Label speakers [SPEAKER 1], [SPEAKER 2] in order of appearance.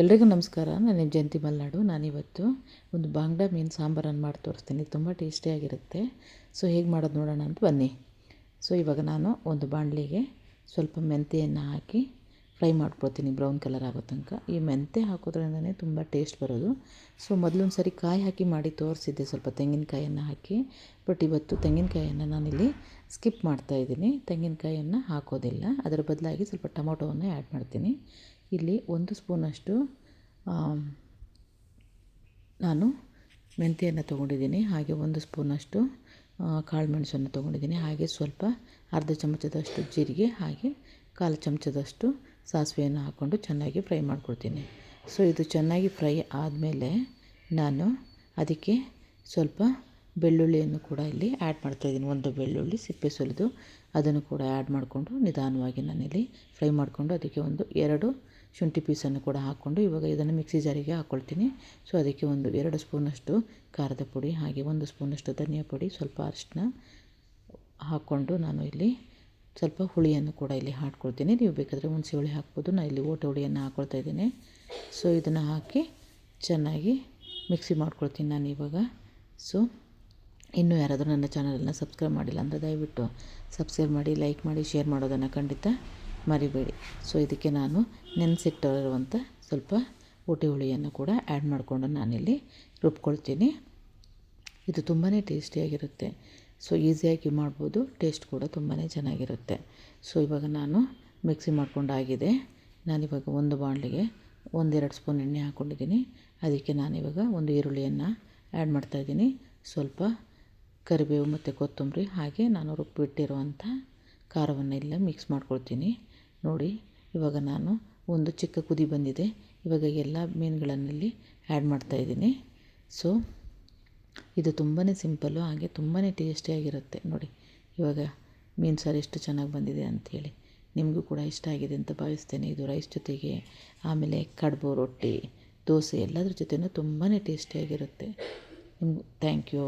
[SPEAKER 1] ಎಲ್ರಿಗೂ ನಮಸ್ಕಾರ. ನಾನು ನಿಮ್ಮ ಜಯಂತಿ ಮಲ್ನಾಡು. ನಾನಿವತ್ತು ಒಂದು ಬಾಂಗ್ಡಾ ಮೀನು ಸಾಂಬಾರನ್ನು ಮಾಡಿ ತೋರಿಸ್ತೀನಿ. ತುಂಬ ಟೇಸ್ಟಿಯಾಗಿರುತ್ತೆ. ಸೊ ಹೇಗೆ ಮಾಡೋದು ನೋಡೋಣ ಅಂತ ಬನ್ನಿ. ಸೊ ಇವಾಗ ನಾನು ಒಂದು ಬಾಣಲಿಗೆ ಸ್ವಲ್ಪ ಮೆಂತ್ಯೆಯನ್ನು ಹಾಕಿ ಫ್ರೈ ಮಾಡ್ಕೊಳ್ತೀನಿ ಬ್ರೌನ್ ಕಲರ್ ಆಗೋ ತನಕ. ಈ ಮೆಂತ್ಯ ಹಾಕೋದ್ರಿಂದನೇ ತುಂಬ ಟೇಸ್ಟ್ ಬರೋದು. ಸೊ ಮೊದಲೊಂದು ಸರಿ ಕಾಯಿ ಹಾಕಿ ಮಾಡಿ ತೋರಿಸಿದ್ದೆ, ಸ್ವಲ್ಪ ತೆಂಗಿನಕಾಯನ್ನು ಹಾಕಿ. ಬಟ್ ಇವತ್ತು ತೆಂಗಿನಕಾಯನ್ನು ನಾನಿಲ್ಲಿ ಸ್ಕಿಪ್ ಮಾಡ್ತಾಯಿದ್ದೀನಿ. ತೆಂಗಿನಕಾಯನ್ನು ಹಾಕೋದಿಲ್ಲ, ಅದರ ಬದಲಾಗಿ ಸ್ವಲ್ಪ ಟೊಮೊಟೊವನ್ನು ಆ್ಯಡ್ ಮಾಡ್ತೀನಿ. ಇಲ್ಲಿ 1 ಸ್ಪೂನಷ್ಟು ನಾನು ಮೆಂತ್ಯೆಯನ್ನು ತೊಗೊಂಡಿದ್ದೀನಿ. ಹಾಗೆ 1 ಸ್ಪೂನಷ್ಟು ಕಾಳು ಮೆಣಸನ್ನು ತೊಗೊಂಡಿದ್ದೀನಿ. ಹಾಗೆ ಸ್ವಲ್ಪ ಅರ್ಧ ಚಮಚದಷ್ಟು ಜೀರಿಗೆ, ಹಾಗೆ 1/4 ಚಮಚದಷ್ಟು ಸಾಸಿವೆಯನ್ನು ಹಾಕ್ಕೊಂಡು ಚೆನ್ನಾಗಿ ಫ್ರೈ ಮಾಡ್ಕೊಳ್ತೀನಿ. ಸೊ ಇದು ಚೆನ್ನಾಗಿ ಫ್ರೈ ಆದಮೇಲೆ ನಾನು ಅದಕ್ಕೆ ಸ್ವಲ್ಪ ಬೆಳ್ಳುಳ್ಳಿಯನ್ನು ಕೂಡ ಇಲ್ಲಿ ಆ್ಯಡ್ ಮಾಡ್ತಾಯಿದ್ದೀನಿ. 1 ಬೆಳ್ಳುಳ್ಳಿ ಸಿಪ್ಪೆ ಸುಲಿದು ಅದನ್ನು ಕೂಡ ಆ್ಯಡ್ ಮಾಡಿಕೊಂಡು ನಿಧಾನವಾಗಿ ನಾನಿಲ್ಲಿ ಫ್ರೈ ಮಾಡಿಕೊಂಡು ಅದಕ್ಕೆ 2 ಶುಂಠಿ ಪೀಸನ್ನು ಕೂಡ ಹಾಕ್ಕೊಂಡು ಇವಾಗ ಇದನ್ನು ಮಿಕ್ಸಿ ಜಾರಿಗೆ ಹಾಕ್ಕೊಳ್ತೀನಿ. ಸೊ ಅದಕ್ಕೆ 2 ಸ್ಪೂನಷ್ಟು ಖಾರದ ಪುಡಿ, ಹಾಗೆ 1 ಸ್ಪೂನಷ್ಟು ಧನಿಯಾ ಪುಡಿ, ಸ್ವಲ್ಪ ಅರಿಶಿನ ಹಾಕ್ಕೊಂಡು ನಾನು ಇಲ್ಲಿ ಸ್ವಲ್ಪ ಹುಳಿಯನ್ನು ಕೂಡ ಇಲ್ಲಿ ಹಾಕ್ಕೊಳ್ತೀನಿ. ನೀವು ಬೇಕಾದರೆ ಹುಣಸೆ ಹುಳಿ ಹಾಕ್ಬೋದು. ನಾನು ಇಲ್ಲಿ ಓಟೆ ಹುಳಿಯನ್ನು ಹಾಕ್ಕೊಳ್ತಾ ಇದ್ದೀನಿ. ಸೊ ಇದನ್ನು ಹಾಕಿ ಚೆನ್ನಾಗಿ ಮಿಕ್ಸಿ ಮಾಡ್ಕೊಳ್ತೀನಿ ನಾನು ಇವಾಗ. ಸೊ ಇನ್ನೂ ಯಾರಾದರೂ ನನ್ನ ಚಾನಲನ್ನು ಸಬ್ಸ್ಕ್ರೈಬ್ ಮಾಡಿಲ್ಲ ಅಂದರೆ ದಯವಿಟ್ಟು ಸಬ್ಸ್ಕ್ರೈಬ್ ಮಾಡಿ, ಲೈಕ್ ಮಾಡಿ, ಶೇರ್ ಮಾಡೋದನ್ನು ಖಂಡಿತ ಮರಿಬೇಡಿ. ಸೊ ಇದಕ್ಕೆ ನಾನು ನೆನೆಸಿಟ್ಟಿರುವಂಥ ಸ್ವಲ್ಪ ಓಟೆ ಹುಳಿಯನ್ನು ಕೂಡ ಆ್ಯಡ್ ಮಾಡಿಕೊಂಡು ನಾನಿಲ್ಲಿ ರುಬ್ಕೊಳ್ತೀನಿ. ಇದು ತುಂಬಾ ಟೇಸ್ಟಿಯಾಗಿರುತ್ತೆ. ಸೊ ಈಸಿಯಾಗಿ ಮಾಡ್ಬೋದು, ಟೇಸ್ಟ್ ಕೂಡ ತುಂಬಾ ಚೆನ್ನಾಗಿರುತ್ತೆ. ಸೊ ಇವಾಗ ನಾನು ಮಿಕ್ಸಿ ಮಾಡ್ಕೊಂಡಾಗಿದೆ. ನಾನಿವಾಗ ಒಂದು ಬಾಣಲಿಗೆ 1-2 ಸ್ಪೂನ್ ಎಣ್ಣೆ ಹಾಕ್ಕೊಂಡಿದ್ದೀನಿ. ಅದಕ್ಕೆ ನಾನಿವಾಗ 1 ಈರುಳ್ಳಿಯನ್ನು ಆ್ಯಡ್ ಮಾಡ್ತಾಯಿದ್ದೀನಿ. ಸ್ವಲ್ಪ ಕರಿಬೇವು ಮತ್ತು ಕೊತ್ತಂಬರಿ, ಹಾಗೆ ನಾನು ರುಬ್ಬಿಟ್ಟಿರುವಂಥ ಖಾರವನ್ನು ಎಲ್ಲ ಮಿಕ್ಸ್ ಮಾಡ್ಕೊಳ್ತೀನಿ. ನೋಡಿ ಇವಾಗ ನಾನು ಒಂದು ಚಿಕ್ಕ ಕುದಿ ಬಂದಿದೆ. ಇವಾಗ ಎಲ್ಲ ಮೀನುಗಳನ್ನಲ್ಲಿ ಆ್ಯಡ್ ಮಾಡ್ತಾಯಿದ್ದೀನಿ. ಸೊ ಇದು ತುಂಬಾ ಸಿಂಪಲ್ಲು, ಹಾಗೆ ತುಂಬಾ ಟೇಸ್ಟಿಯಾಗಿರುತ್ತೆ. ನೋಡಿ ಇವಾಗ ಮೀನು ಸಾರು ಎಷ್ಟು ಚೆನ್ನಾಗಿ ಬಂದಿದೆ ಅಂಥೇಳಿ. ನಿಮಗೂ ಕೂಡ ಇಷ್ಟ ಆಗಿದೆ ಅಂತ ಭಾವಿಸ್ತೇನೆ. ಇದು ರೈಸ್ ಜೊತೆಗೆ, ಆಮೇಲೆ ಕಡುಬು, ರೊಟ್ಟಿ, ದೋಸೆ ಎಲ್ಲದ್ರ ಜೊತೆನೂ ತುಂಬಾ ಟೇಸ್ಟಿಯಾಗಿರುತ್ತೆ. Thank you.